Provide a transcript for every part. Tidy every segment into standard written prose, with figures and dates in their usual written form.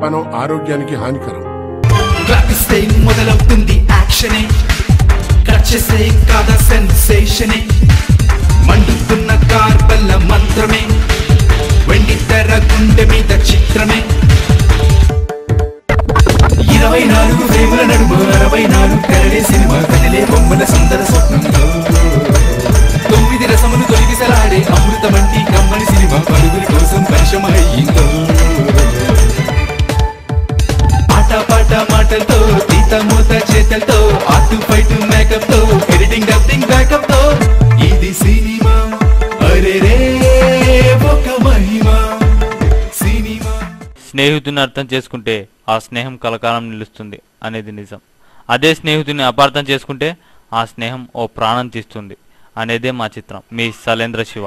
మనం ఆరోగ్యానికి హానికరం. మొదలవుతుంది యాక్షనే, కట్ చేసే కాదా సెన్సేషనే, మండుతున్న కార్బల్ల మంత్రమే, వెండి తెర గుండె మీద చిత్రమే. 24 వేముల నడుమ 64 కరడే సినిమా, కదిలే బొమ్మల సుందర స్వప్నంలో 9 రసములు తొలిగిసలాడే అమృతమంటి కమ్మని సినిమా, పరుగురి కోసం పరిశ్రమయ్యిందో. ఆట పాట మాటలతో, తీత మూత చేతలతో, ఆటు ఫైటు మేకప్ తో, ఎడిటింగ్ డబ్బింగ్ బ్యాకప్ తో, ఇది సినిమా అరే రే ఒక మహిమా సినిమా. స్నేహితుని అర్థం చేసుకుంటే ఆ స్నేహం కలకాలం నిలుస్తుంది అనేది నిజం. అదే స్నేహితుని అపార్థం చేసుకుంటే ఆ స్నేహం ఓ ప్రాణం తీస్తుంది అనేదే మా చిత్రం. మీ శైలేంద్ర శివ.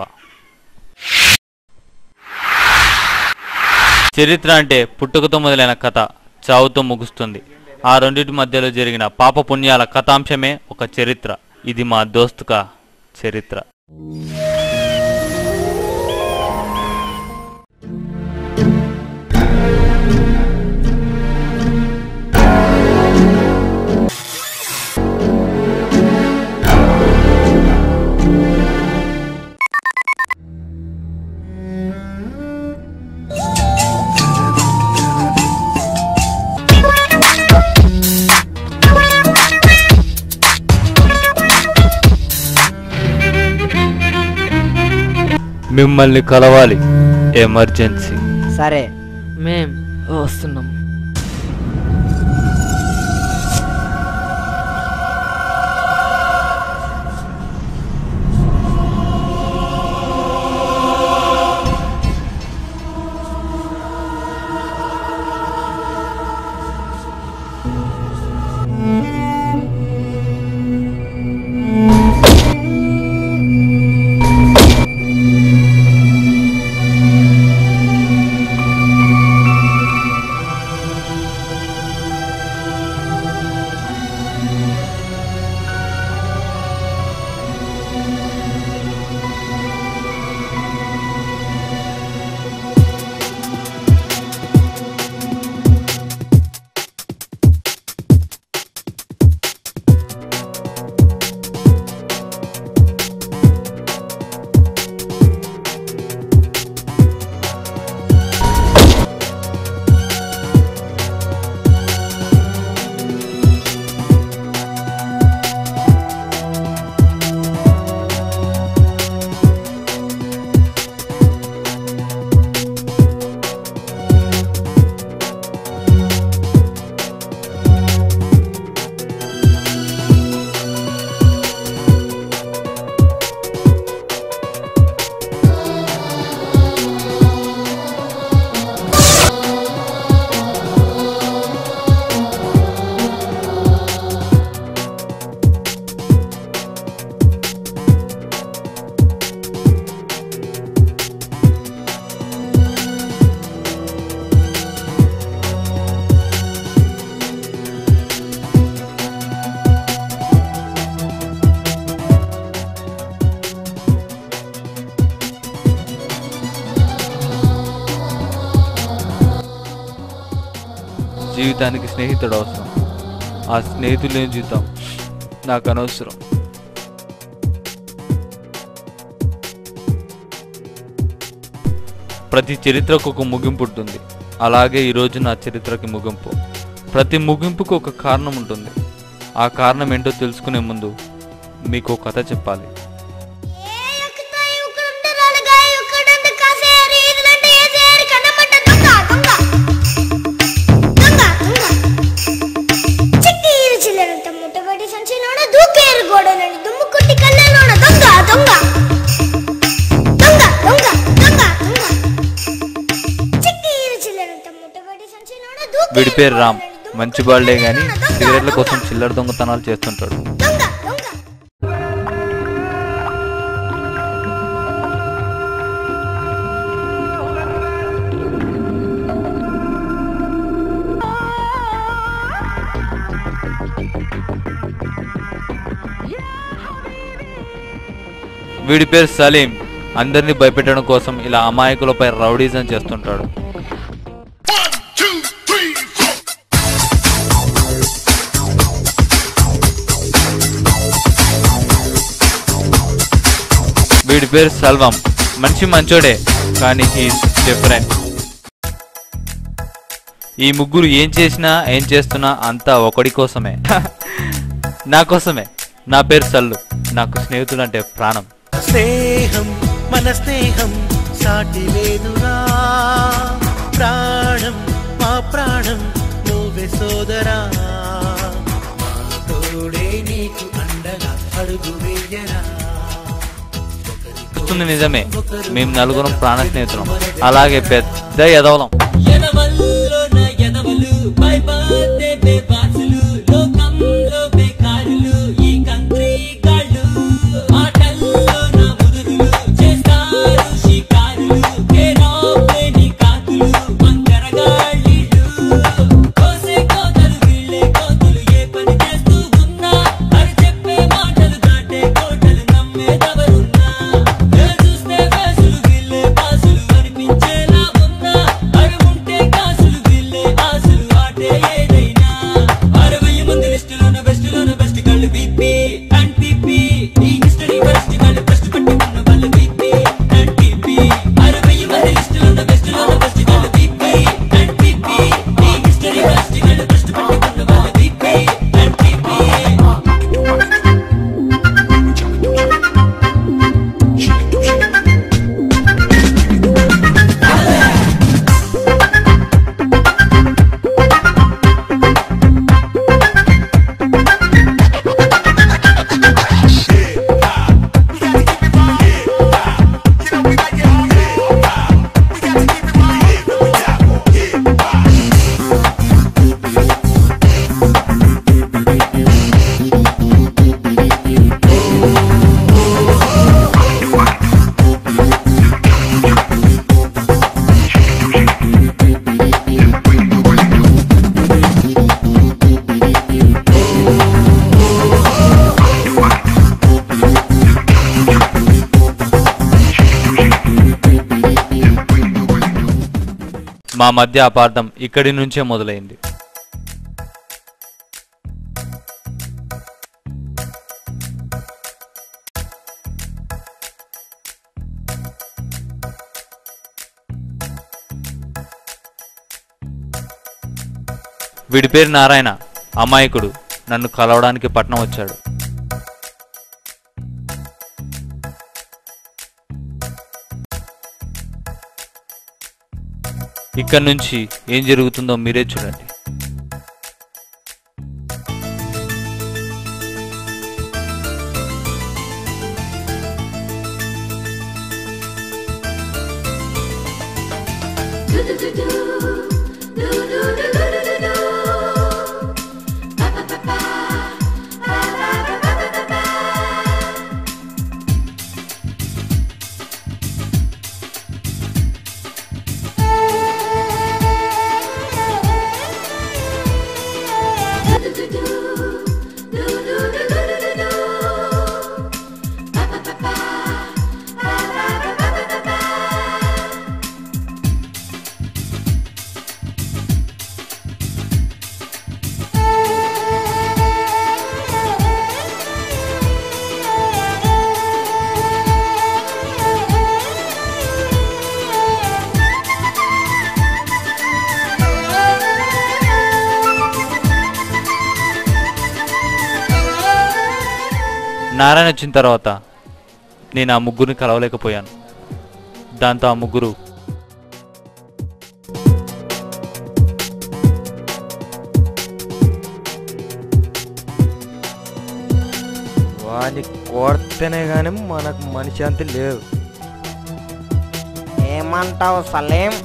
చరిత్ర అంటే పుట్టుకతో మొదలైన కథ చావుతో ముగుస్తుంది. ఆ రెండింటి మధ్యలో జరిగిన పాప పుణ్యాల కథాంశమే ఒక చరిత్ర. ఇది మా దోస్తుకా చరిత్ర. మిమ్మల్ని కలవాలి, ఎమర్జెన్సీ. సరే, మేం వస్తున్నాం. జీవితానికి స్నేహితుడు అవసరం. ఆ స్నేహితులు లేని జీవితం నాకు అనవసరం. ప్రతి చరిత్రకు ఒక ముగింపు ఉంటుంది. అలాగే ఈరోజు నా చరిత్రకి ముగింపు. ప్రతి ముగింపుకు ఒక కారణం ఉంటుంది. ఆ కారణం ఏంటో తెలుసుకునే ముందు మీకు ఒక కథ చెప్పాలి. వీడి పేరు రామ్. మంచి బాల్డే గాని సిగరెట్ల కోసం చిల్లర దొంగతనాలు చేస్తుంటాడు. వీడి పేరు సలీం. అందరినీ భయపెట్టడం కోసం ఇలా అమాయకులపై రౌడీజం చేస్తుంటాడు. వీడి పేరు సెల్వం. మనిషి మంచోడే, కానీ హీస్ డిఫరెంట్. ఈ ముగ్గురు ఏం చేసినా ఏం చేస్తున్నా అంతా ఒకడి కోసమే. నా కోసమే. నా పేరు సల్లు. నాకు స్నేహితుడు అంటే ప్రాణం. స్నేహం మన స్నేహం సాటి లేదురా, ప్రాణం మా ప్రాణం నువ్వే సోదరా, తోడే నీకు అండగా అడుగు వేయరా. వస్తుంది నిజమే, మేము నలుగురం ప్రాణ స్నేహితులం, అలాగే పెద్ద ఎదవలం. మా మధ్య అపార్థం ఇక్కడి నుంచే మొదలైంది. వీడి పేరు నారాయణ, అమాయకుడు. నన్ను కలవడానికి పట్నం వచ్చాడు. ఇక్కడ నుంచి ఏం జరుగుతుందో మీరే చూడండి. నారాయణ వచ్చిన తర్వాత నేను ఆ ముగ్గురిని కలవలేకపోయాను. దాంతో ఆ ముగ్గురు వాడిని కొడితేనే కానీ మనకు మనశ్శాంతి లేదు. ఏమంటావు సలీం?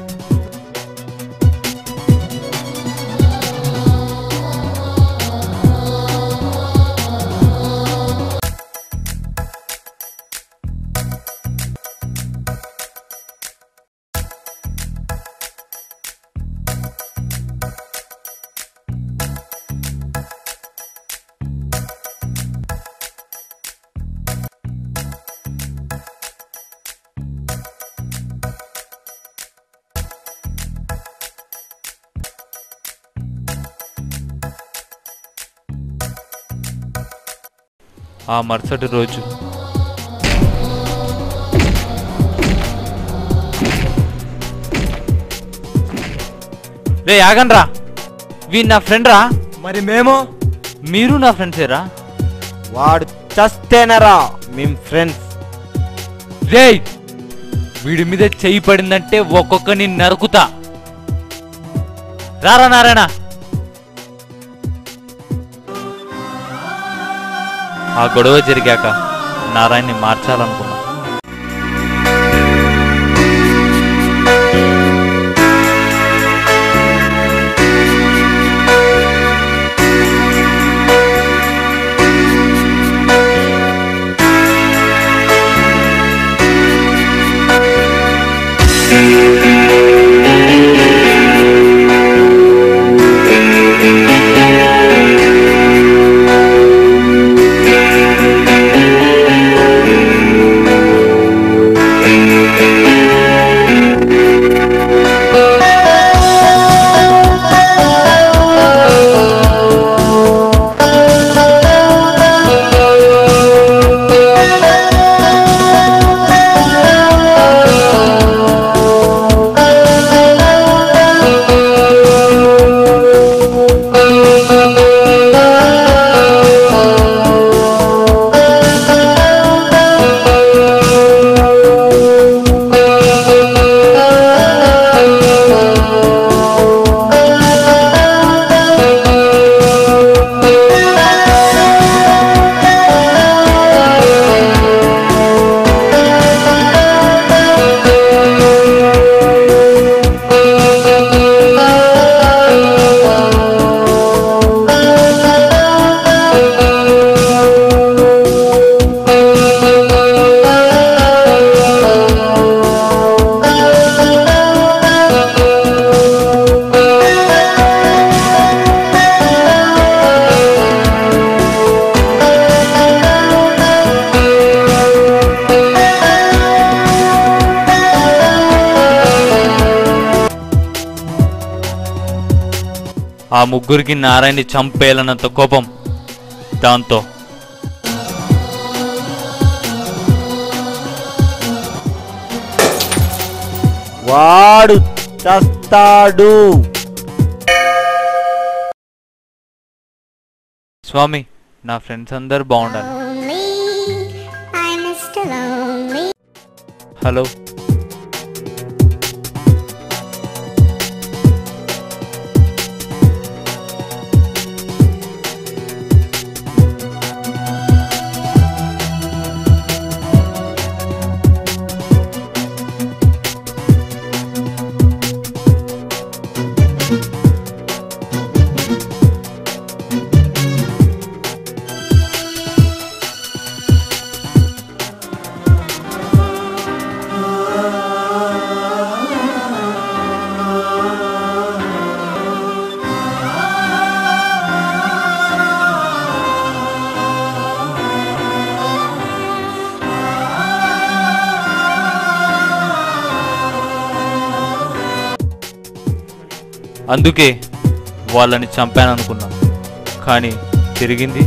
ఆ మరుసటి రోజు రే ఆగండ్రా, వీడు నా ఫ్రెండ్ రా. మరి మేము మీరు నా ఫ్రెండ్సేరా? వాడు చస్తేనరా మేము ఫ్రెండ్స్. రే వీడి మీద చెయ్యి పడిందంటే ఒక్కొక్కని నరుకుతా. రారా నారాయణ. ఆ గొడవ జరిగాక నారాయణని మార్చాలనుకున్నా. ఆ ముగ్గురికి నారాయణని చంపేయాలన్నంత కోపం. దాంతో వాడు చస్తాడు. స్వామి, నా ఫ్రెండ్స్ అందరు బాగుండాలి. హలో, అందుకే వాళ్ళని చంపాననుకున్నా, కానీ తిరిగింది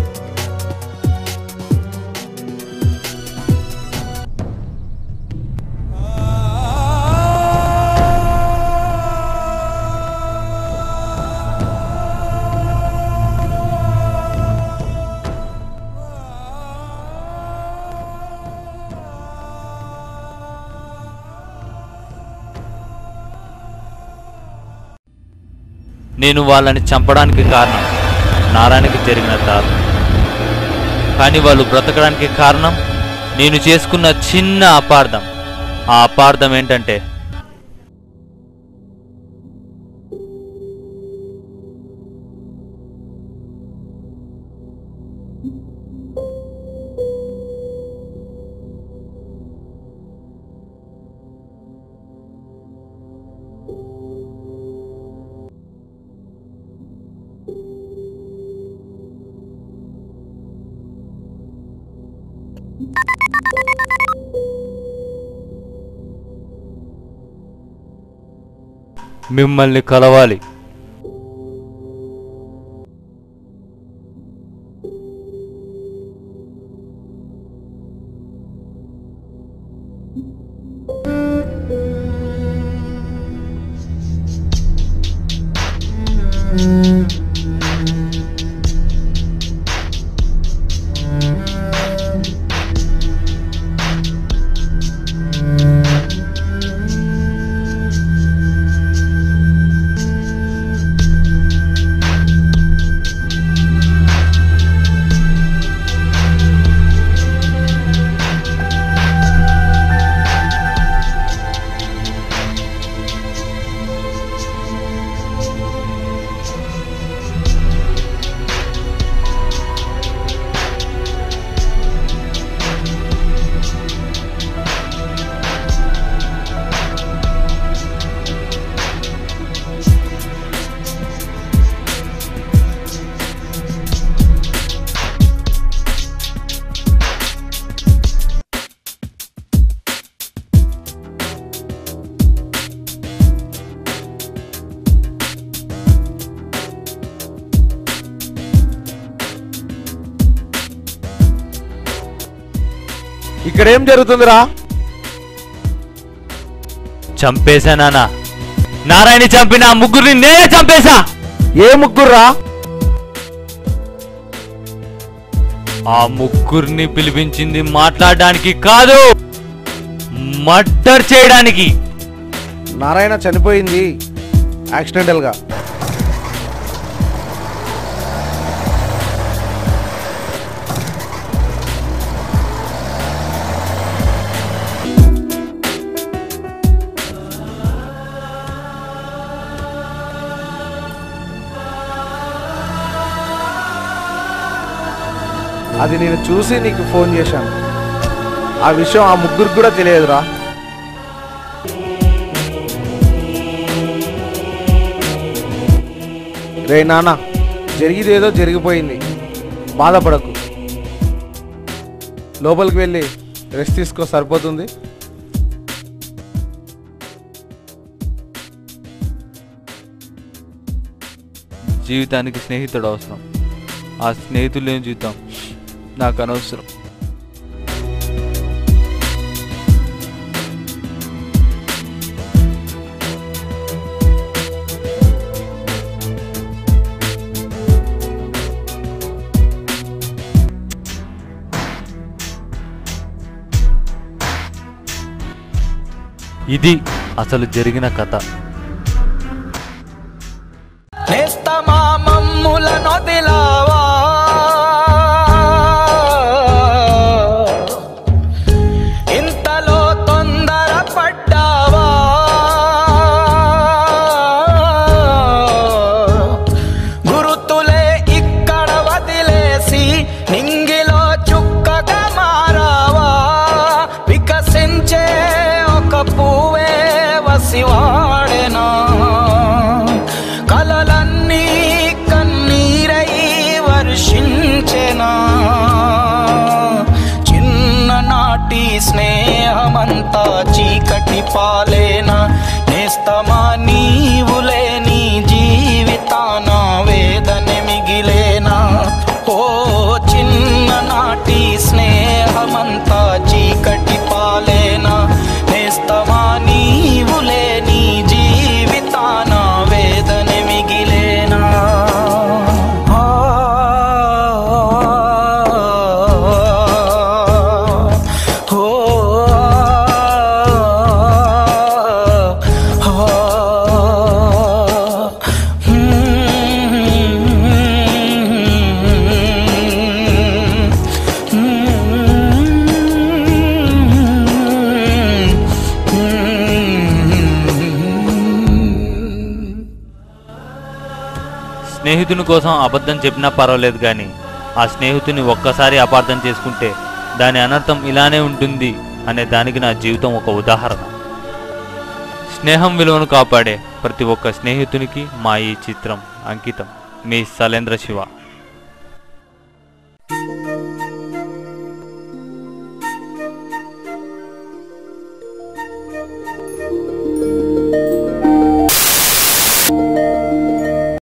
నేను వాళ్ళని చంపడానికి కారణం నారాయణకి జరిగిన దారుణం. కానీ వాళ్ళు బ్రతకడానికి కారణం నేను చేసుకున్న చిన్న అపార్థం. ఆ అపార్థం ఏంటంటే మిమ్మల్ని కలవాలి. ఇక్కడేం జరుగుతుందిరా? చంపేశా నాన్న. నారాయణని చంపిన ఆ ముగ్గురిని నేనే చంపేశా. ఏ ముగ్గుర్రా? ఆ ముగ్గురిని పిలిపించింది మాట్లాడడానికి కాదు, మర్డర్ చేయడానికి. నారాయణ చనిపోయింది యాక్సిడెంటల్ గా. అది నేను చూసి నీకు ఫోన్ చేశాను. ఆ విషయం ఆ ముగ్గురికి కూడా తెలియదురా. రే నాన్న, జరిగిదేదో జరిగిపోయింది, బాధపడకు. లోపలికి వెళ్ళి రెస్ట్ తీసుకో, సరిపోతుంది. జీవితానికి స్నేహితుడు అవసరం. ఆ స్నేహితులు ఏం చూద్దాం, నాకు అనవసరం. ఇది అసలు జరిగిన కథ. నేస్తమా మమ్ములను దిలావా, ఇంతలో తొందర పడ్డావా, గురుతులే ఇక్కడ వదిలేసి నింగిలో చుక్కగా మారావా, వికసించే ఒక పువ్వే వసివాడెనా, కలలన్నీ కన్నీరై వర్షించెనా, చిన్ననాటి స్నేహమంతా చీకటి పాలేనా, నేస్తమా నీవులే నీ జీవితాన వేదన మిగిలేనా, ఓ చిన్ననాటి స్నేహమంతా చీకటి పాలేనా, నేస్తమా నీవులే నీ జీవితాన వేదన మిగిలేనా. స్నేహితుని కోసం అబద్ధం చెప్పినా పర్వాలేదు, కానీ ఆ స్నేహితుని ఒక్కసారి అపార్థం చేసుకుంటే దాని అనర్థం ఇలానే ఉంటుంది అనే దానికి నా జీవితం ఒక ఉదాహరణ. స్నేహం విలువను కాపాడే ప్రతి ఒక్క స్నేహితునికి మా ఈ చిత్రం అంకితం. మీ శైలేంద్ర శివ.